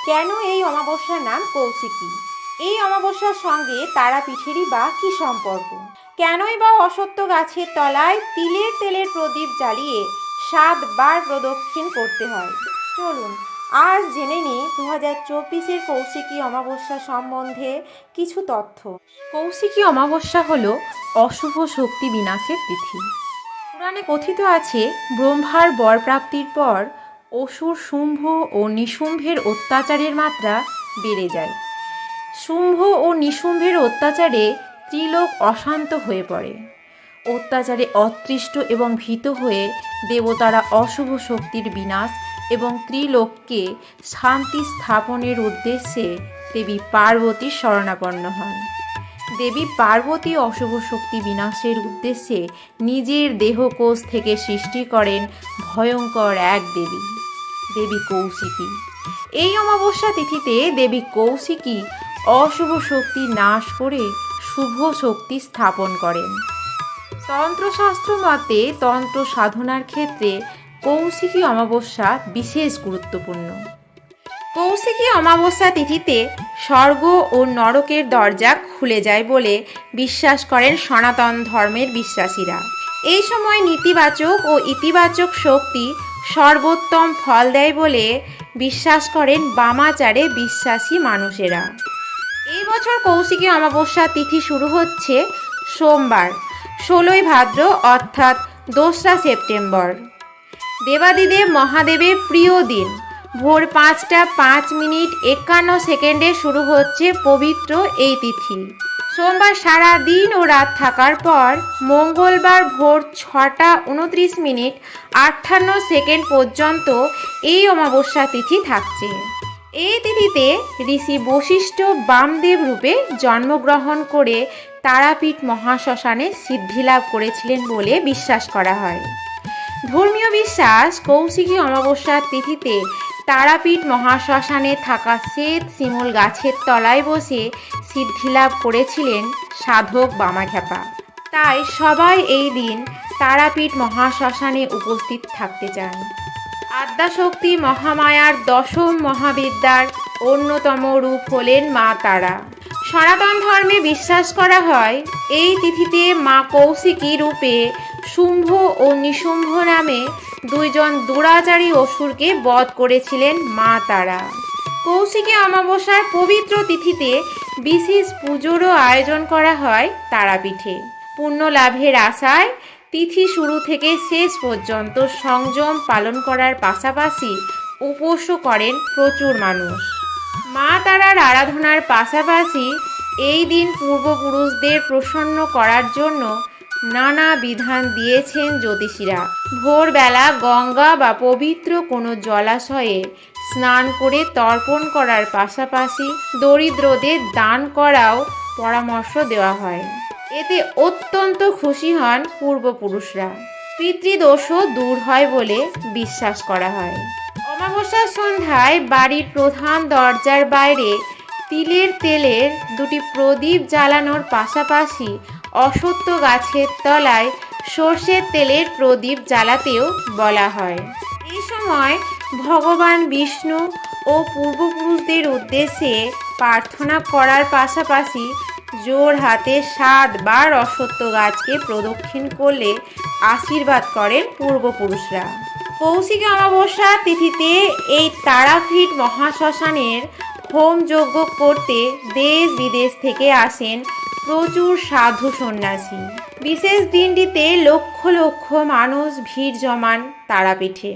কেন এই অমাবস্যার নাম কৌশিকী? এই অমাবস্যার সঙ্গে তারাপীঠেরই বা কী সম্পর্ক? কেনই বা অশ্বত্থ গাছের তলায় তিলের তেলের প্রদীপ জ্বালিয়ে 7 বার প্রদক্ষিণ করতে হয়? চলুন আজ জেনে নিই 2024-এর কৌশিকী অমাবস্যা সম্বন্ধে কিছু তথ্য। কৌশিকী অমাবস্যা হল অশুভ শক্তি বিনাশের তিথি। পুরাণে কথিত আছে, ব্রহ্মার বরপ্রাপ্তির পর অসুর শুম্ভ ও নিশুম্ভের অত্যাচারের মাত্রা বেড়ে যায়। শুম্ভ ও নিশুম্ভের অত্যাচারে ত্রিলোক অশান্ত হয়ে পড়ে। অত্যাচারে অতৃষ্ট এবং ভীত হয়ে দেবতারা অশুভ শক্তির বিনাশ এবং ত্রিলোককে শান্তি স্থাপনের উদ্দেশ্যে দেবী পার্বতীর শরণাপন্ন হন। দেবী পার্বতী অশুভ শক্তি বিনাশের উদ্দেশ্যে নিজের দেহকোষ থেকে সৃষ্টি করেন ভয়ঙ্কর এক দেবী, দেবী কৌশিকী। এই অমাবস্যা তিথিতে দেবী কৌশিকী অশুভ শক্তি নাশ করে শুভ শক্তি স্থাপন করেন। তন্ত্রশাস্ত্র মতে তন্ত্র সাধনার ক্ষেত্রে কৌশিকী অমাবস্যা বিশেষ গুরুত্বপূর্ণ। কৌশিকী অমাবস্যা তিথিতে স্বর্গ ও নরকের দরজা খুলে যায় বলে বিশ্বাস করেন সনাতন ধর্মের বিশ্বাসীরা। এই সময় নেতিবাচক ও ইতিবাচক শক্তি সর্বোত্তম ফল দেয় বলে বিশ্বাস করেন বামাচারে বিশ্বাসী মানুষেরা। এই বছর কৌশিকী অমাবস্যা তিথি শুরু হচ্ছে সোমবার 16ই ভাদ্র অর্থাৎ 2রা সেপ্টেম্বর। দেবাদিদেব মহাদেবের প্রিয় দিন। ভোর 5টা 5 মিনিট 51 সেকেন্ডে শুরু হচ্ছে পবিত্র এই তিথি। সোমবার সারা দিন ও রাত থাকার পর মঙ্গলবার ভোর 6টা 29 মিনিট 58 সেকেন্ড পর্যন্ত এই অমাবস্যা তিথি থাকছে। এই তিথিতে ঋষি বশিষ্ঠ বামদেব রূপে জন্মগ্রহণ করে তারাপীঠ মহাশ্মশানে সিদ্ধিলাভ করেছিলেন বলে বিশ্বাস করা হয়। ধর্মীয় বিশ্বাস, কৌশিকী অমাবস্যার তিথিতে তারাপীঠ মহাশ্মশানে থাকা শ্বেত শিমুল গাছের তলায় বসে সিদ্ধিলাভ করেছিলেন সাধক বামাখ্যাপা। তাই সবাই এই দিন তারাপীঠ মহাশ্মশানে উপস্থিত থাকতে চান। আদ্যাশক্তি মহামায়ার দশম মহাবিদ্যার অন্যতম রূপ হলেন মা তারা। সনাতন ধর্মে বিশ্বাস করা হয় এই তিথিতে মা কৌশিকী রূপে শুম্ভ ও নিশুম্ভ নামে দুইজন দুরাচারী অসুরকে বধ করেছিলেন মা তারা। কৌশিকী অমাবস্যার পবিত্র তিথিতে বিশেষ পুজোরও আয়োজন করা হয় তারাপীঠে। পুণ্য লাভের আশায় তিথি শুরু থেকে শেষ পর্যন্ত সংযম পালন করার পাশাপাশি উপোসও করেন প্রচুর মানুষ। মা তারার আরাধনার পাশাপাশি এই দিন পূর্বপুরুষদের প্রসন্ন করার জন্য নানা বিধান দিয়েছেন জ্যোতিষীরা। ভোরবেলা গঙ্গা বা পবিত্র কোনো জলাশয়ে স্নান করে তর্পণ করার পাশাপাশি দরিদ্রদের দান করাও পরামর্শ দেওয়া হয়। এতে অত্যন্ত খুশি হন পূর্বপুরুষরা। পিতৃদোষও দূর হয় বলে বিশ্বাস করা হয়। অমাবস্যার সন্ধ্যায় বাড়ির প্রধান দরজার বাইরে তিলের তেলের 2টি প্রদীপ জ্বালানোর পাশাপাশি অশ্বত্থ গাছের তলায় সর্ষের তেলের প্রদীপ জ্বালাতেও বলা হয়। এই সময় ভগবান বিষ্ণু ও পূর্বপুরুষদের উদ্দেশ্যে প্রার্থনা করার পাশাপাশি জোর হাতে 7 বার অশ্বত্থ গাছকে প্রদক্ষিণ করলে আশীর্বাদ করেন পূর্বপুরুষরা। কৌশিকী অমাবস্যা তিথিতে এই তারাপীঠ মহাশ্মশানের হোম যজ্ঞ করতে দেশ বিদেশ থেকে আসেন প্রচুর সাধু সন্ন্যাসী। বিশেষ দিনটিতে লক্ষ লক্ষ মানুষ ভিড় জমান তারাপীঠে।